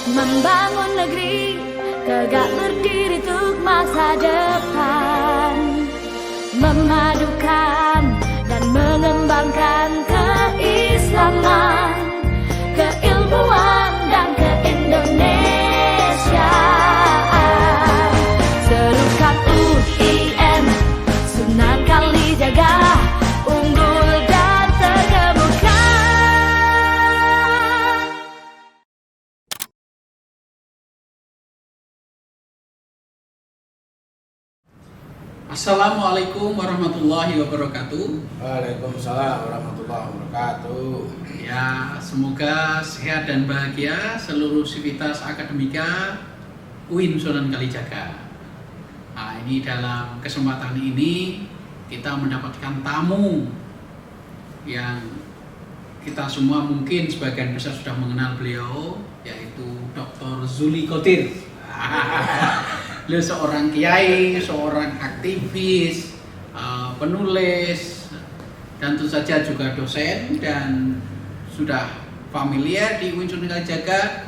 membangun negeri tegak berdiri untuk masa depan, memadukan dan mengembangkan keislaman, keilmuan dan keindonesiaan. Serukan UIN, Sunan Kalijaga, unggul dan terkemuka. Assalamualaikum warahmatullahi wabarakatuh. Waalaikumsalam warahmatullahi wabarakatuh. Ya, semoga sehat dan bahagia seluruh sivitas akademika UIN Sunan Kalijaga. Nah, ini dalam kesempatan ini kita mendapatkan tamu yang kita semua mungkin sebagian besar sudah mengenal beliau, yaitu Dr. Zuli Qotir. Beliau seorang kiai, seorang aktivis, penulis, dan tentu saja juga dosen dan sudah familiar di UIN Sunan Kalijaga.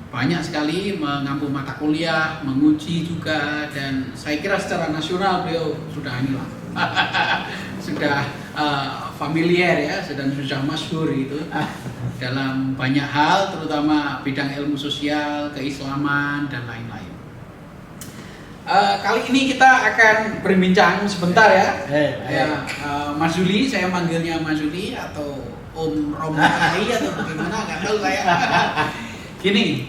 Banyak sekali mengampu mata kuliah, menguji juga, dan saya kira secara nasional beliau sudah inilah sudah familiar ya, dan sudah masyhur gitu dalam banyak hal, terutama bidang ilmu sosial, keislaman, dan lain-lain. Kali ini kita akan berbincang sebentar ya. Mas Zuli, saya manggilnya Mas Zuli atau Om Romakai atau bagaimana, nggak tahu saya. Gini,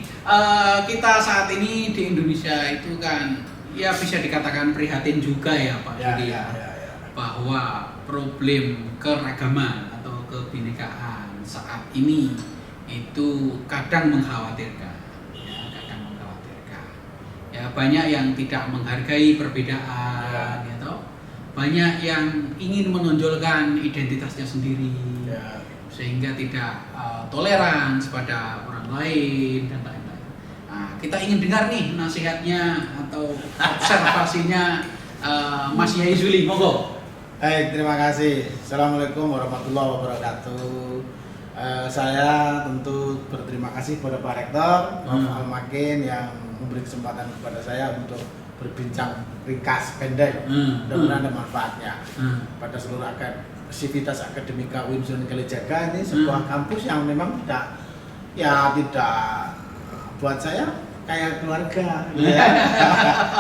kita saat ini di Indonesia itu kan ya bisa dikatakan prihatin juga ya Pak Zuli, bahwa problem keragaman atau kebinekaan saat ini itu kadang mengkhawatirkan. Ya, banyak yang tidak menghargai perbedaan, gitu. Banyak yang ingin menonjolkan identitasnya sendiri, sehingga tidak toleran pada orang lain dan lain-lain. Nah, kita ingin dengar nih nasihatnya atau observasinya Mas Yai Zuli, monggo. Terima kasih. Assalamualaikum warahmatullahi wabarakatuh. Saya tentu berterima kasih kepada Pak Rektor Prof. Al-Makin yang memberi kesempatan kepada saya untuk berbincang ringkas pendek, mudah-mudahan ada manfaatnya pada seluruh sivitas akademika UIN Sunan Kalijaga. Ini sebuah kampus yang memang tidak buat saya kayak keluarga.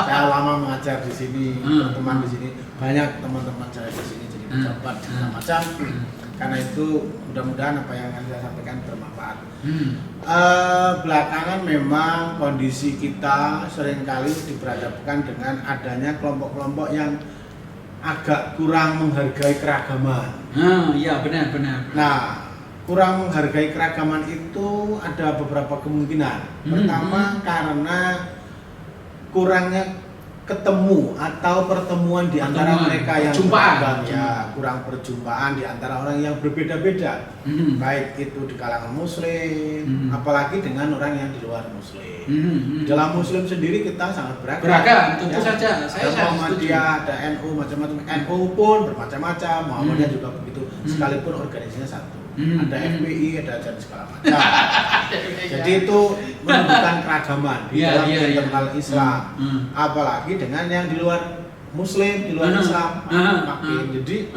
Saya lama mengajar di sini, berteman di sini, banyak teman-teman saya di sini jadi pejabat macam-macam. Karena itu mudah-mudahan apa yang akan saya sampaikan bermanfaat. Belakangan memang kondisi kita seringkali diperhadapkan dengan adanya kelompok-kelompok yang agak kurang menghargai keragaman. Iya benar. Nah, kurang menghargai keragaman itu ada beberapa kemungkinan. Pertama, karena kurangnya ketemu atau pertemuan di antara mereka yang beragam, ya kurang perjumpaan di antara orang yang berbeda-beda, baik itu di kalangan muslim, apalagi dengan orang yang di luar muslim. Dalam muslim sendiri kita sangat beragam. Tentu saja. Ada Muhammadiyah, ada NU, macam-macam. NU pun bermacam-macam, Muhammadiyah juga begitu. Sekalipun organisasinya satu. Ada FPI, ada ajaran segala macam. Jadi itu menunjukkan keragaman di dalam internal Islam, apalagi dengan yang di luar Muslim, di luar Islam. Jadi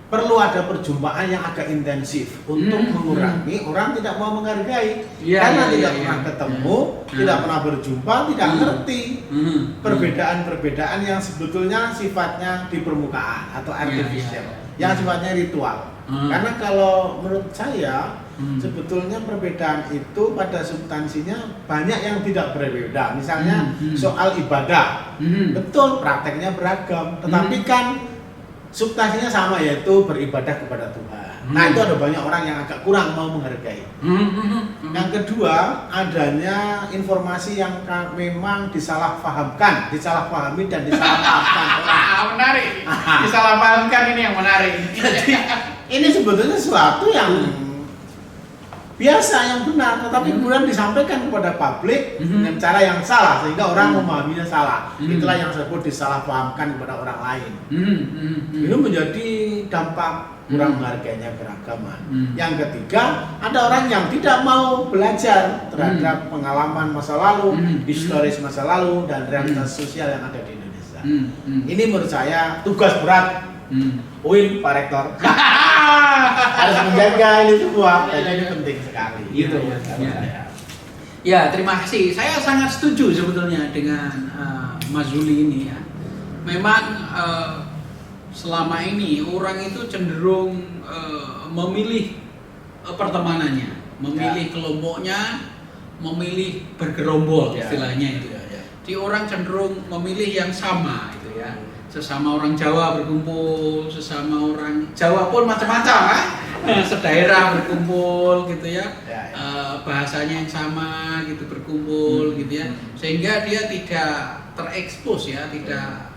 perlu ada perjumpaan yang agak intensif untuk mengurangi orang tidak mau menghargai, karena tidak pernah ketemu, tidak pernah berjumpa, tidak ngerti perbedaan-perbedaan yang sebetulnya sifatnya di permukaan atau artificial, yang sifatnya ritual. Karena kalau menurut saya sebetulnya perbedaan itu pada substansinya banyak yang tidak berbeda. Misalnya soal ibadah, betul prakteknya beragam, tetapi kan substansinya sama, yaitu beribadah kepada Tuhan. Nah, itu ada banyak orang yang agak kurang mau menghargai. Yang kedua, adanya informasi yang memang disalahpahami dan disalahpahamkan orang. Menarik. Disalahpahamkan ini yang menarik. Jadi ini sebetulnya sesuatu yang biasa, yang benar, tetapi kemudian disampaikan kepada publik dengan cara yang salah sehingga orang memahaminya salah. Itulah yang disebut disalahpahamkan kepada orang lain. Itu menjadi dampak kurang menghargainya keragaman. Yang ketiga, ada orang yang tidak mau belajar terhadap pengalaman masa lalu, historis masa lalu, dan realitas sosial yang ada di Indonesia. Ini menurut saya tugas berat UIN, Pak Rektor. Harus menjaga ini semua, karena ini penting sekali. Gitu. Ya, terima kasih. Saya sangat setuju sebetulnya dengan Mas Zuli ini ya. Memang selama ini orang itu cenderung memilih pertemanannya, memilih kelompoknya, memilih bergerombol istilahnya itu. Jadi orang cenderung memilih yang sama itu ya. Sesama orang Jawa berkumpul, sesama orang Jawa pun macam-macam kan, sedaerah berkumpul gitu ya, bahasanya yang sama gitu berkumpul gitu ya, sehingga dia tidak terekspos ya, tidak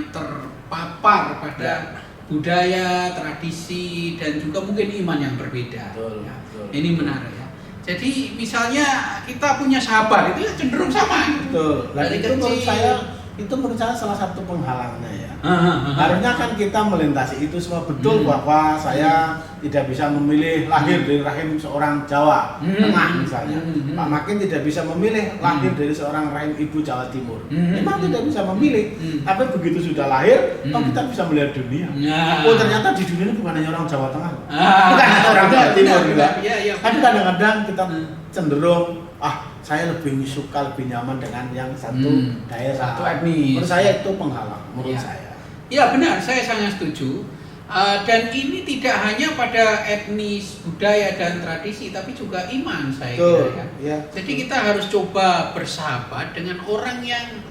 terpapar pada budaya, tradisi dan juga mungkin iman yang berbeda. Betul. Ini menarik ya. Jadi misalnya kita punya sahabat itu ya cenderung sama. Betul. Dari itu kecil. menurut saya salah satu penghalangnya ya. Harusnya kan kita melintasi itu semua betul bahwa saya tidak bisa memilih lahir dari rahim seorang Jawa Tengah misalnya. Pak Makin tidak bisa memilih lahir dari seorang rahim ibu Jawa Timur. Memang tidak bisa memilih. Tapi begitu sudah lahir, kita bisa melihat dunia. Oh ternyata di dunia ini bukan hanya orang Jawa Tengah, bukan hanya orang Jawa Timur juga. Tapi kadang-kadang kita cenderung saya lebih suka, lebih nyaman dengan yang satu daerah, satu etnis. Menurut saya itu penghalang, menurut saya. Iya benar, saya sangat setuju. Dan ini tidak hanya pada etnis, budaya dan tradisi, tapi juga iman saya kira ya. Jadi kita harus coba bersahabat dengan orang yang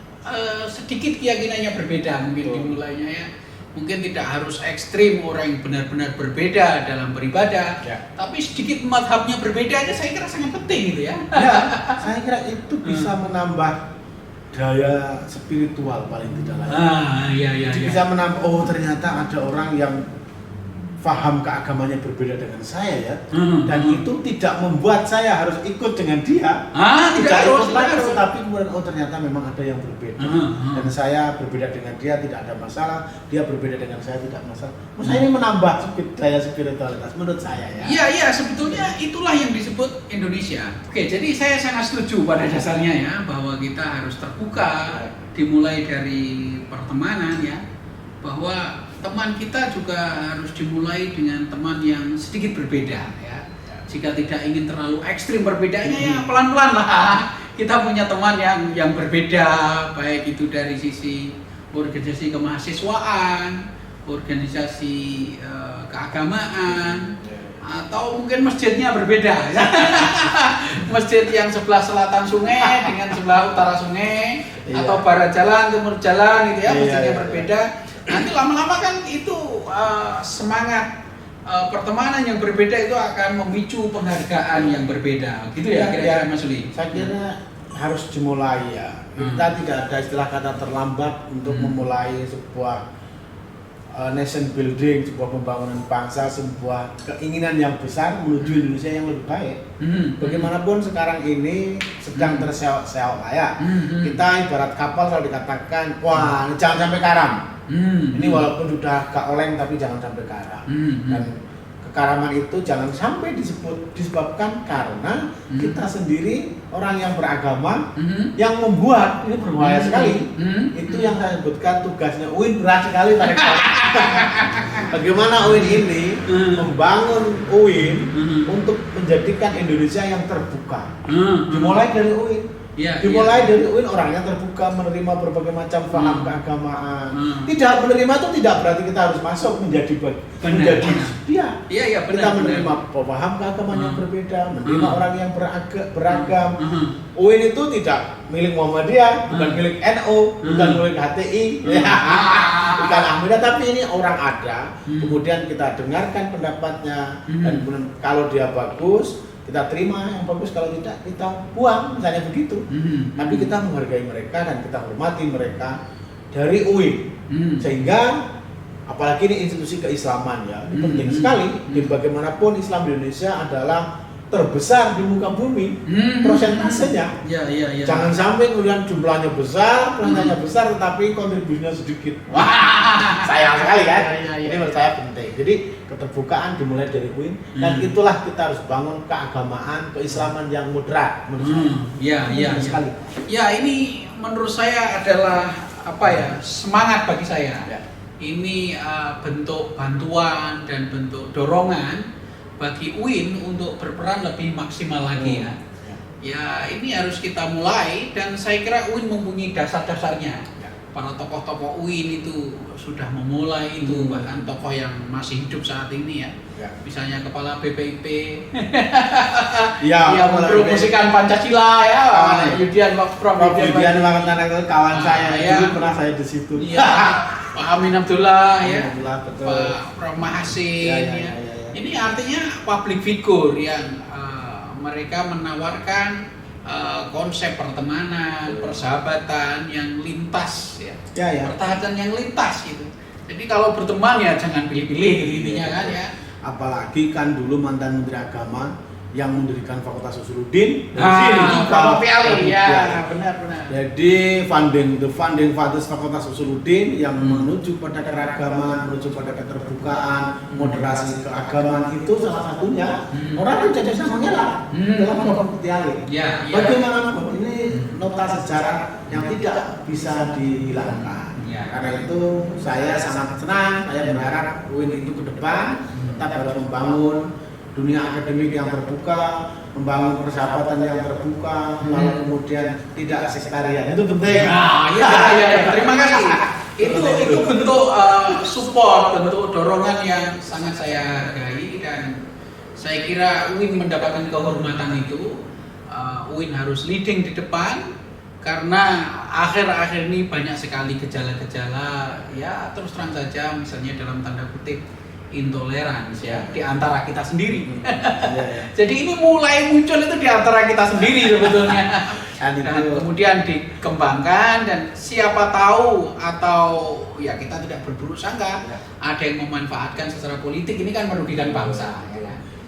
sedikit keyakinannya berbeda mungkin dimulainya ya. Mungkin tidak harus ekstrim orang yang benar-benar berbeda dalam beribadah, tapi sedikit mazhabnya berbeda aja saya kira sangat penting gitu ya. Saya kira itu bisa menambah daya spiritual paling tidak lain. Jadi bisa menambah, ternyata ada orang yang paham keagamannya berbeda dengan saya ya, dan itu tidak membuat saya harus ikut dengan dia. Tidak ikut lagi, tetapi kemudian ternyata memang ada yang berbeda, dan saya berbeda dengan dia tidak ada masalah, dia berbeda dengan saya tidak masalah. Menurut saya ini menambah daya spiritualitas menurut saya ya. Iya sebetulnya itulah yang disebut Indonesia. Oke, jadi saya sangat setuju pada dasarnya ya bahwa kita harus terbuka, dimulai dari pertemanan ya, bahwa teman kita juga harus dimulai dengan teman yang sedikit berbeda ya. Jika tidak ingin terlalu ekstrim perbedaannya ya pelan-pelan lah. Kita punya teman yang berbeda, baik itu dari sisi organisasi kemahasiswaan, organisasi keagamaan, atau mungkin masjidnya berbeda ya. Masjid yang sebelah selatan sungai dengan sebelah utara sungai, atau barat jalan, timur jalan gitu ya, masjidnya berbeda. Nanti lama-lama kan itu semangat pertemanan yang berbeda itu akan memicu penghargaan yang berbeda, gitu ya kira-kira Mas Uli? Saya kira harus dimulai ya. Kita tidak ada istilah kata terlambat untuk memulai sebuah nation building, sebuah pembangunan bangsa, sebuah keinginan yang besar menuju Indonesia yang lebih baik. Bagaimanapun sekarang ini sedang terseok-seok lah ya. Kita ibarat kapal selalu dikatakan, wah jangan sampai karam. Ini walaupun sudah gak oleng tapi jangan sampai karam. Dan kekaraman itu jangan sampai disebabkan karena kita sendiri orang yang beragama yang membuat, ini berbahaya sekali. Itu yang saya sebutkan tugasnya UIN berat sekali Pak Rektor. Bagaimana UIN ini membangun UIN untuk menjadikan Indonesia yang terbuka. Dimulai dari UIN. Dimulai dari UIN orangnya terbuka, menerima berbagai macam paham keagamaan. Tidak menerima itu tidak berarti kita harus masuk menjadi benar. Kita menerima paham keagamaan yang berbeda, menerima orang yang beragam. UIN itu tidak milik Muhammadiyah, bukan milik NU, bukan milik HTI, bukan Ahmadiyah, tapi ini orang ada. Kemudian kita dengarkan pendapatnya, dan kalau dia bagus kita terima, yang bagus, kalau tidak kita buang, misalnya begitu. Tapi kita menghargai mereka dan kita hormati mereka dari UIN. Sehingga apalagi ini institusi keislaman ya, ini penting sekali. Di bagaimanapun Islam di Indonesia adalah terbesar di muka bumi, prosentasenya. Ya. Jangan sampai kemudian jumlahnya besar, prosentasenya besar, tetapi kontribusinya sedikit. Wah, Sayang sekali kan? Iya. Ini menurut saya penting. Jadi keterbukaan dimulai dari UIN dan itulah kita harus bangun keagamaan, keislaman yang moderat menurut saya. Iya. Sekali. Ya, ini menurut saya adalah semangat bagi saya. Ya. Ini bentuk bantuan dan bentuk dorongan bagi UIN untuk berperan lebih maksimal lagi ya. Ya, ini harus kita mulai dan saya kira UIN mempunyai dasar-dasarnya. Para tokoh-tokoh UIN itu sudah memulai itu, bahkan tokoh yang masih hidup saat ini ya. Misalnya Kepala BPIP yang mempromosikan Pancasila ya, Prof. Yudian Waktana itu kawan saya, dulu pernah saya di situ. Iya, Pak Amin Abdullah ya, betul. Pak Prof. Mahasin Ya. Ini artinya public figure yang mereka menawarkan konsep pertemanan, persahabatan yang lintas ya. Pertahanan yang lintas gitu. Jadi kalau berteman ya jangan pilih-pilih gitu intinya kan ya. Apalagi kan dulu mantan Menteri Agama yang mendirikan Fakultas Usuluddin Pak Piali ya, benar. Jadi the funding fathers Fakultas Usuluddin yang menuju pada keragaman, menuju pada keterbukaan, moderasi keagamaan itu salah satunya. Orang kan jadi sama ngelak dalam Fakultas Piali. Bagaimanapun ini nota sejarah yang tidak bisa dihilangkan. Karena itu saya sangat senang, saya berharap UIN itu ke depan tetap harus membangun dunia akademik yang terbuka, membangun persahabatan yang terbuka, lalu kemudian tidak sektarian. Itu penting. Iya. Terima kasih. Itu bentuk support, bentuk dorongan yang sangat saya hargai dan saya kira UIN mendapatkan kehormatan itu. UIN harus leading di depan karena akhir-akhir ini banyak sekali gejala-gejala ya terus terang saja misalnya dalam tanda kutip intoleransi ya di antara kita sendiri. Jadi ini mulai muncul itu di antara kita sendiri sebetulnya. Dan kemudian dikembangkan dan siapa tahu atau ya kita tidak berburuk sangka ada yang memanfaatkan secara politik ini kan merugikan bangsa.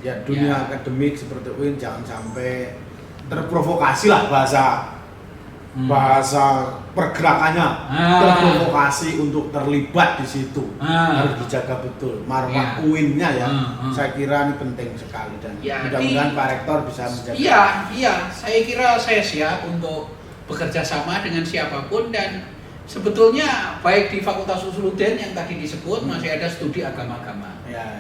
Ya dunia akademik seperti UIN jangan sampai terprovokasi lah bahasa pergerakannya terprovokasi untuk terlibat di situ. Harus dijaga betul marwah UIN-nya ya. Saya kira ini penting sekali dan mudah-mudahan Pak Rektor bisa menjaga. Iya, saya kira saya siap untuk bekerja sama dengan siapapun dan sebetulnya baik di Fakultas Usuluddin yang tadi disebut masih ada studi agama-agama.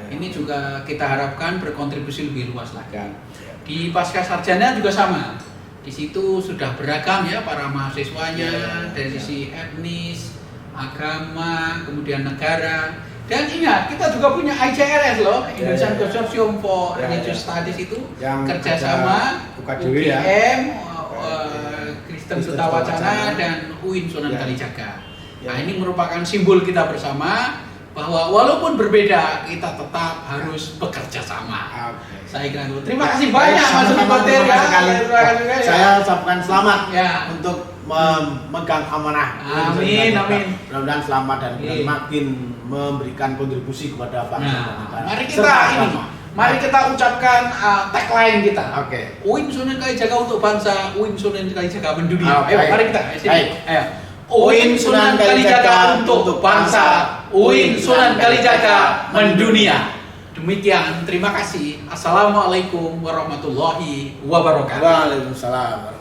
Ini juga kita harapkan berkontribusi lebih luas lagi. Di pasca sarjana juga sama. Di situ sudah beragam ya para mahasiswanya dari sisi etnis, agama, kemudian negara. Dan ingat kita juga punya ICRS loh, Indonesian Consortium for Religious Studies itu yang kerjasama UGM, Kristen Duta Wacana dan UIN Sunan Kalijaga. Nah ini merupakan simbol kita bersama bahwa walaupun berbeda kita tetap harus bekerja sama. Saya kira dulu. Terima kasih banyak Mas Bater ya. Saya ucapkan selamat untuk memegang amanah. Amin. Mudah-mudahan selamat dan makin memberikan kontribusi kepada bangsa dan negara. Mari kita ucapkan tagline kita. UIN Sunan Kalijaga untuk bangsa, UIN Sunan Kalijaga mendunia. Ayo mari kita. Ayo. UIN Sunan Kalijaga untuk bangsa, UIN Sunan Kalijaga mendunia. Demikian, terima kasih. Assalamualaikum warahmatullahi wabarakatuh. Waalaikumsalam.